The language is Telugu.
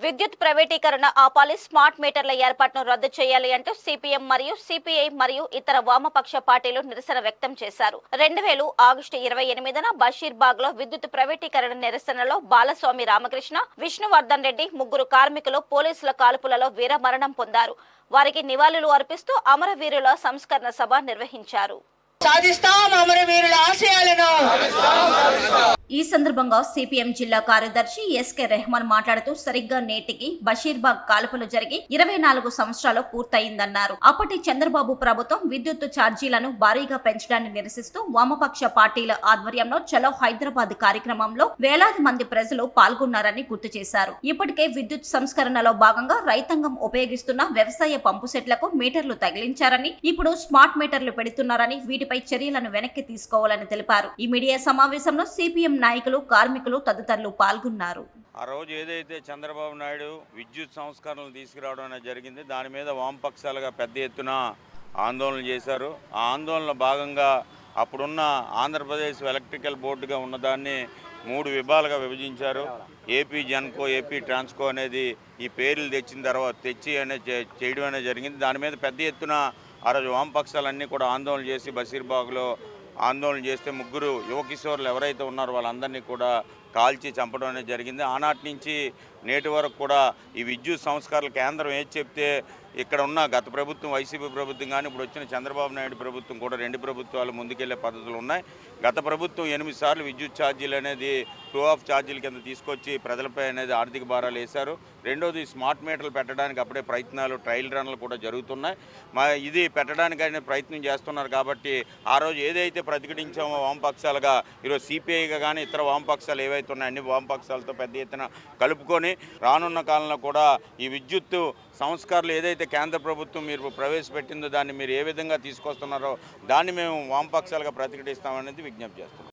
విద్యుత్ ప్రైవేటీకరణ ఆపాలి, స్మార్ట్ మీటర్ల ఏర్పాటును రద్దు చేయాలి అంటూ సిపిఎం మరియు సిపిఐ మరియు ఇతర వామపక్ష పార్టీలు నిరసన వ్యక్తం చేశారు. 2000 ఆగస్టు 28న బషీర్బాగ్ లో విద్యుత్ ప్రైవేటీకరణ నిరసనలో బాలస్వామి రామకృష్ణ, విష్ణువర్ధన్ రెడ్డి ముగ్గురు కార్మికులు పోలీసుల కాల్పులలో వీరమరణం పొందారు. వారికి నివాళులు అర్పిస్తూ అమరవీరుల సంస్కరణ సభ నిర్వహించారు. ఈ సందర్భంగా సిపిఎం జిల్లా కార్యదర్శి ఎస్కే రెహమాన్ మాట్లాడుతూ సరిగ్గా నేటికి బషీర్బాగ్ కాల్పులు జరిగి 24 సంవత్సరాలు పూర్తయిందన్నారు. అప్పటి చంద్రబాబు ప్రభుత్వం విద్యుత్ ఛార్జీలను భారీగా పెంచడాన్ని నిరసిస్తూ వామపక్ష పార్టీల ఆధ్వర్యంలో చలో హైదరాబాద్ కార్యక్రమంలో వేలాది మంది ప్రజలు పాల్గొన్నారని గుర్తు చేశారు. ఇప్పటికే విద్యుత్ సంస్కరణలో భాగంగా రైతాంగం ఉపయోగిస్తున్న వ్యవసాయ పంపు సెట్లకు మీటర్లు తగిలించారని, ఇప్పుడు స్మార్ట్ మీటర్లు పెడుతున్నారని, వీటిపై చర్యలను వెనక్కి తీసుకోవాలని తెలిపారు. ఈ మీడియా సమావేశంలో సిపిఎం నాయకులు, కార్మికులు తదితరులు పాల్గొన్నారు. ఆ రోజు ఏదైతే చంద్రబాబు నాయుడు విద్యుత్ సంస్కరణలు తీసుకురావడం అనేది జరిగింది, దాని మీద వామపక్షాలుగా పెద్ద ఎత్తున ఆందోళన చేశారు. ఆ ఆందోళనలో భాగంగా అప్పుడున్న ఆంధ్రప్రదేశ్ ఎలక్ట్రికల్ బోర్డుగా ఉన్నదాన్ని 3 విభాగాలుగా విభజించారు. ఏపీ జెన్కో, ఏపీ ట్రాన్స్కో అనేది ఈ పేర్లు తెచ్చిన తర్వాత చేయడం అనేది జరిగింది. దాని మీద పెద్ద ఎత్తున ఆ రోజు వామపక్షాలన్నీ కూడా ఆందోళన చేసి బషీర్బాగ్లో ఆందోళన చేస్తే ముగ్గురు యువకిషోరులు ఎవరైతే ఉన్నారో వాళ్ళందరినీ కూడా కాల్చి చంపడం అనేది జరిగింది. ఆనాటి నుంచి నేటి వరకు కూడా ఈ విద్యుత్ సంస్కరణల కేంద్రం ఏది చెప్తే ఇక్కడ ఉన్న గత ప్రభుత్వం వైసీపీ ప్రభుత్వం కానీ ఇప్పుడు వచ్చిన చంద్రబాబు నాయుడు ప్రభుత్వం కూడా 2 ప్రభుత్వాలు ముందుకెళ్లే పద్ధతులు ఉన్నాయి. గత ప్రభుత్వం 8 సార్లు విద్యుత్ ఛార్జీలు అనేది ఫ్లో ఆఫ్ ఛార్జీల కింద తీసుకొచ్చి ప్రజలపై అనేది ఆర్థిక భారాలు వేశారు. రెండోది స్మార్ట్ మీటర్లు పెట్టడానికి అప్పుడే ప్రయత్నాలు, ట్రయల్ రన్లు కూడా జరుగుతున్నాయి. ఇది పెట్టడానికి అనేది ప్రయత్నం చేస్తున్నారు. కాబట్టి ఆ రోజు ఏదైతే ప్రతిఘటించామో వామపక్షాలుగా ఈరోజు సిపిఐగా కానీ ఇతర వామపక్షాలు ఏవైతే ఉన్నాయో అన్ని వామపక్షాలతో పెద్ద ఎత్తున కలుపుకొని రానున్న కాలంలో కూడా ఈ విద్యుత్ సంస్కరణలు ఏదైతే కేంద్ర ప్రభుత్వం మీరు ప్రవేశపెట్టిందో దాన్ని మీరు ఏ విధంగా తీసుకొస్తున్నారో దాన్ని మేము వామపక్షాలుగా ప్రతిఘటిస్తామనేది విజ్ఞప్తి చేస్తున్నాం.